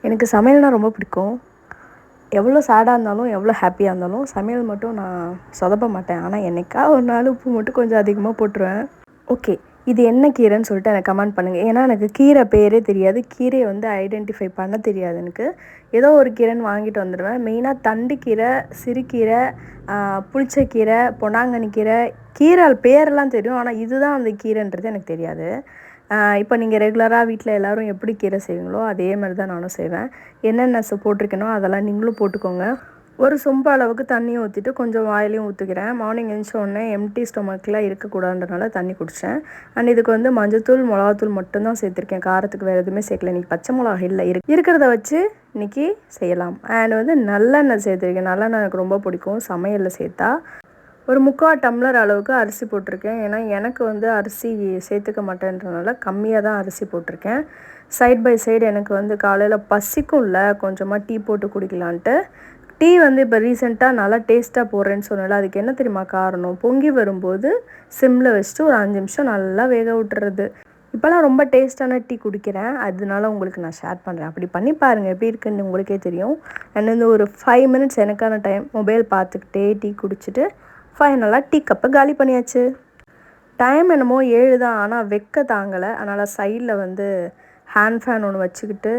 எனக்கு சமையல்னா ரொம்ப பிடிக்கும். எவ்வளோ சேடா இருந்தாலும், எவ்வளோ ஹேப்பியா இருந்தாலும், சமையல் மட்டும் நான் சொதப்ப மாட்டேன். ஆனா, என்னைக்காவது ஒரு நாள் உப்பு மட்டும் கொஞ்சம் அதிகமா போட்டுருவேன். ஓகே. இது என்ன கீரைன்னு சொல்லிட்டு எனக்கு கமெண்ட் பண்ணுங்க. ஏன்னா, எனக்கு கீரை பேரே தெரியாது. கீரைய வந்து ஐடென்டிஃபை பண்ண தெரியாது எனக்கு. ஏதோ ஒரு கீரைன்னு வாங்கிட்டு வந்துடுவேன். மெயினா தண்டு கீரை, சிறுகீரை, புளிச்சக்கீரை, பொன்னாங்கண்ணி கீரை, கீரை பேரெல்லாம் தெரியும். ஆனா, இதுதான் அந்த கீரைன்றது எனக்கு தெரியாது. இப்போ நீங்கள் ரெகுலராக வீட்டில் எல்லோரும் எப்படி கீரை செய்வீங்களோ அதே மாதிரி தான் நானும் செய்வேன். என்னென்ன போட்டிருக்கேனோ அதெல்லாம் நீங்களும் போட்டுக்கோங்க. ஒரு சொம்பு அளவுக்கு தண்ணியை ஊற்றிட்டு கொஞ்சம் வாயிலையும் ஊற்றிக்கிறேன். மார்னிங் எழுந்திரிச்ச உடனே எம்டி ஸ்டொமக்கில் இருக்கக்கூடாதுன்றனால தண்ணி குடித்தேன். அண்ட் இதுக்கு வந்து மஞ்சத்தூள், மிளகாத்தூள் மட்டும்தான் சேர்த்துருக்கேன். காரத்துக்கு வேறு எதுவுமே சேர்க்கல. இன்றைக்கி பச்சை மிளகா இல்லை, இருக்கிறத வச்சு இன்றைக்கி செய்யலாம். அண்ட் வந்து நல்லெண்ணெய் சேர்த்துருக்கேன். நல்லெண்ணெய் எனக்கு ரொம்ப பிடிக்கும் சமையலில் சேர்த்தா. ஒரு 3/4 டம்ளர் அளவுக்கு அரிசி போட்டிருக்கேன். ஏன்னா எனக்கு வந்து அரிசி சேர்த்துக்க மாட்டேன்றனால கம்மியாக தான் அரிசி போட்டிருக்கேன். சைட் பை சைடு எனக்கு வந்து காலையில் பசிக்கும்ல, கொஞ்சமாக டீ போட்டு குடிக்கலான்ட்டு. டீ வந்து இப்போ ரீசெண்டாக நல்லா டேஸ்ட்டாக போடுறேன்னு சொன்னால அதுக்கு என்ன தெரியுமா காரணம்? பொங்கி வரும்போது சிம்மில் வச்சுட்டு ஒரு 5 நிமிஷம் நல்லா வேக விட்டுறது. இப்போலாம் ரொம்ப டேஸ்ட்டான டீ குடிக்கிறேன். அதனால உங்களுக்கு நான் ஷேர் பண்ணுறேன். அப்படி பண்ணி பாருங்கள், எப்படி இருக்குன்னு உங்களுக்கே தெரியும். அண்ட் வந்து ஒரு 5 மினிட்ஸ் எனக்கான டைம் மொபைல் பார்த்துக்கிட்டே டீ குடிச்சிட்டு ஃபைனலாக டீ கப்பை காலி பண்ணியாச்சு. டைம் என்னமோ 7 தான், ஆனால் வெக்க தாங்கலை. அதனால் சைடில் வந்து ஹேண்ட் ஃபேன் ஒன்று வச்சுக்கிட்டு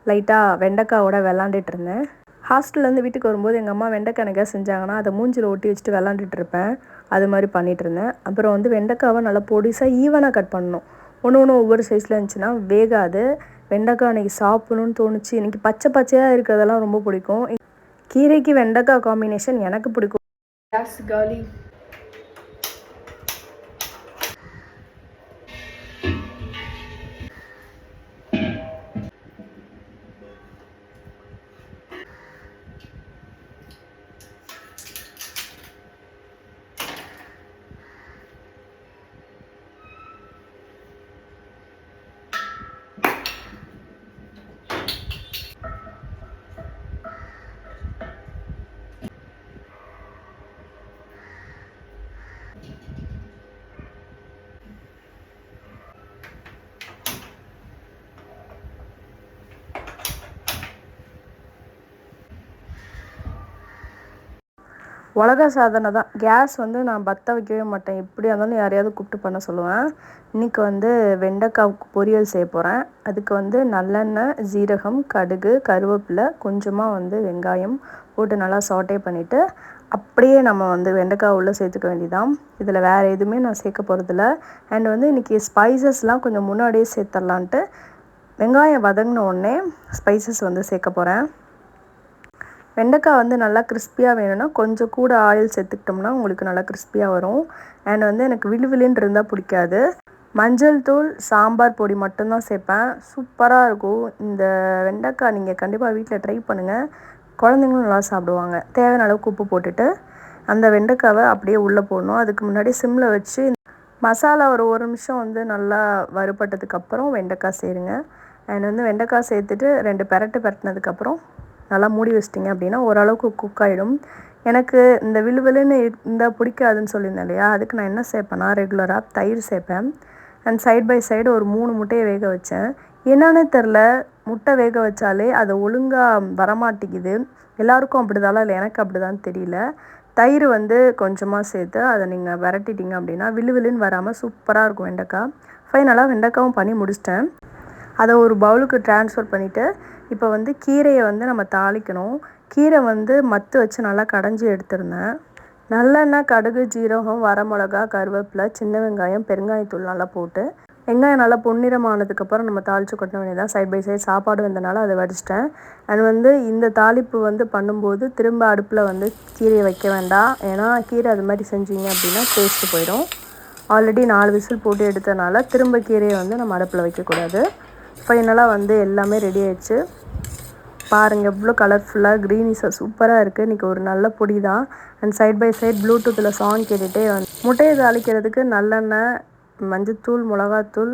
லைட்டாக வெண்டைக்காவோட விளாண்டுட்டு இருந்தேன். ஹாஸ்டல்லேருந்து வீட்டுக்கு வரும்போது எங்கள் அம்மா வெண்டைக்காய் எனக்காக செஞ்சாங்கன்னா அதை மூஞ்சில் ஒட்டி வச்சுட்டு விளாண்டுட்டு இருப்பேன். அது மாதிரி பண்ணிகிட்டு இருந்தேன். அப்புறம் வந்து வெண்டைக்காவை நல்லா பொடிசாக ஈவனாக கட் பண்ணணும். ஒன்று ஒவ்வொரு சைஸில் இருந்துச்சுன்னா வேகாது. வெண்டைக்காய் அன்றைக்கி சாப்பிடணுன்னு தோணுச்சு. இன்றைக்கி பச்சை பச்சையாக இருக்கிறதெல்லாம் ரொம்ப பிடிக்கும். கீரைக்கு வெண்டைக்காய் காம்பினேஷன் எனக்கு பிடிக்கும். கேஸ் காலி. உலக சாதனை தான். கேஸ் வந்து நான் பற்ற வைக்கவே மாட்டேன். எப்படியா இருந்தாலும் யாரையாவது கூப்பிட்டு பண்ண சொல்லுவேன். இன்றைக்கி வந்து வெண்டைக்காய் பொரியல் செய்ய போகிறேன். அதுக்கு வந்து நல்லெண்ணெய், ஜீரகம், கடுகு, கருவேப்பிலை, கொஞ்சமாக வந்து வெங்காயம் போட்டு நல்லா சாட்டே பண்ணிவிட்டு அப்படியே நம்ம வந்து வெண்டைக்காய் உள்ளே சேர்த்துக்க வேண்டியதான். இதில் வேறு எதுவுமே நான் சேர்க்க போகிறதில்ல. அண்ட் வந்து இன்றைக்கி ஸ்பைசஸ்லாம் கொஞ்சம் முன்னாடியே சேர்த்துடலான்ட்டு வெங்காயம் வதங்கின உடனே ஸ்பைசஸ் வந்து சேர்க்க போகிறேன். வெண்டைக்காய் வந்து நல்லா கிறிஸ்பியாக வேணும்னா கொஞ்சம் கூட ஆயில் சேர்த்துக்கிட்டோம்னா உங்களுக்கு நல்லா கிறிஸ்பியாக வரும். அண்ட் வந்து எனக்கு விழுவிழுன்னு இருந்தால் பிடிக்காது. மஞ்சள் தூள், சாம்பார் பொடி மட்டும்தான் சேர்ப்பேன். சூப்பராக இருக்கும் இந்த வெண்டைக்காய். நீங்கள் கண்டிப்பாக வீட்டில் ட்ரை பண்ணுங்கள். குழந்தைங்களும் நல்லா சாப்பிடுவாங்க. தேவையான அளவுக்கு உப்பு போட்டுட்டு அந்த வெண்டைக்காவை அப்படியே உள்ளே போடணும். அதுக்கு முன்னாடி சிம்மில் வச்சு மசாலா ஒரு நிமிஷம் வந்து நல்லா வறுபட்டதுக்கப்புறம் வெண்டைக்காய் சேருங்க. அண்ட் வந்து வெண்டைக்காய் சேர்த்துட்டு 2 பெரட்டினதுக்கப்புறம் நல்லா மூடி வச்சிட்டிங்க அப்படின்னா ஓரளவுக்கு குக் ஆகிடும். எனக்கு இந்த விழுவிழுன்னு இருந்தால் பிடிக்காதுன்னு சொல்லியிருந்தேன் இல்லையா, அதுக்கு நான் என்ன சேர்ப்பேன்னா ரெகுலராக தயிர் சேர்ப்பேன். அண்ட் சைட் பை சைடு ஒரு 3 முட்டையை வேக வச்சேன். என்னன்னே தெரில, முட்டை வேக வச்சாலே அது ஒழுங்காக வரமாட்டேங்குது. எல்லாருக்கும் அப்படிதாலாம் இல்லை, எனக்கு அப்படிதான் தெரியல. தயிர் வந்து கொஞ்சமாக சேர்த்து அதை நீங்கள் விரட்டிட்டிங்க அப்படின்னா விழுவிழுன்னு வராமல் சூப்பராக இருக்கும் வெண்டைக்காய். ஃபைனலாக வெண்டைக்காவும் பண்ணி முடிச்சிட்டேன். அதை ஒரு பவுலுக்கு ட்ரான்ஸ்ஃபர் பண்ணிவிட்டு இப்போ வந்து கீரையை வந்து நம்ம தாளிக்கணும். கீரை வந்து மத்து வச்சு நல்லா கடைஞ்சி எடுத்துருந்தேன். நல்லெண்ணெய், கடுகு, ஜீரகம், வரமிளகா, கருவேப்பிலை, சின்ன வெங்காயம், பெருங்காயத்தூள் நல்லா போட்டு வெங்காயம் நல்லா பொன்னிறமானதுக்கப்புறம் நம்ம தாளித்து கொட்ட வேண்டியதான். சைட் பை சைடு சாப்பாடு வந்தனால அதை வடிச்சிட்டேன். அது வந்து இந்த தாளிப்பு வந்து பண்ணும்போது திரும்ப அடுப்பில் வந்து கீரையை வைக்க வேண்டாம். ஏன்னா கீரை அது மாதிரி செஞ்சீங்க அப்படின்னா டேஸ்ட்டு போயிடும். ஆல்ரெடி 4 விசில் போட்டு எடுத்தனால திரும்ப கீரையை வந்து நம்ம அடுப்பில் வைக்கக்கூடாது. ஃபைனலாக வந்து எல்லாமே ரெடி ஆயிடுச்சு. பாருங்கள் எவ்வளோ கலர்ஃபுல்லாக க்ரீனிஷாக சூப்பராக இருக்குது. இன்றைக்கி ஒரு நல்ல பொடி தான். அண்ட் சைட் பை சைட் ப்ளூடூத்தில் சாங் கேட்டுகிட்டே வந்து முட்டையை தாளிக்கிறதுக்கு நல்லெண்ணெய், மஞ்சத்தூள், மிளகாத்தூள்,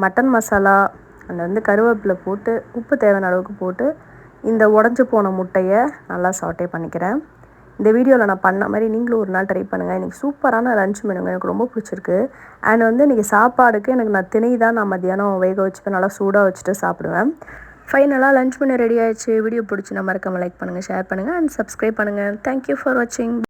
மட்டன் மசாலா, அந்த வந்து கருவேப்பிலை போட்டு உப்பு தேவையான அளவுக்கு போட்டு இந்த உடஞ்சி போன முட்டையை நல்லா சாட்டே பண்ணிக்கிறேன். இந்த வீடியோவில் நான் பண்ண மாதிரி நீங்களும் ஒரு நாள் ட்ரை பண்ணுங்கள். இன்றைக்கி சூப்பரான லன்ச் மெனுங்க, எனக்கு ரொம்ப பிடிச்சிருக்கு. அண்ட் வந்து இன்றைக்கி சாப்பாடுக்கு நான் திணை தான் நான் மத்தியானம் வேக வச்சுப்பேன். நல்லா சூடாக வச்சுட்டு சாப்பிடுவேன். ஃபைனலாக லஞ்ச் பண்ண ரெடி ஆயிடுச்சு. வீடியோ பிடிச்சுன்னா மறக்காமல் லைக் பண்ணுங்கள், ஷேர் பண்ணுங்கள் அண்ட் சப்ஸ்கிரைப் பண்ணுங்கள். தேங்க்யூ ஃபார் வாட்சிங்.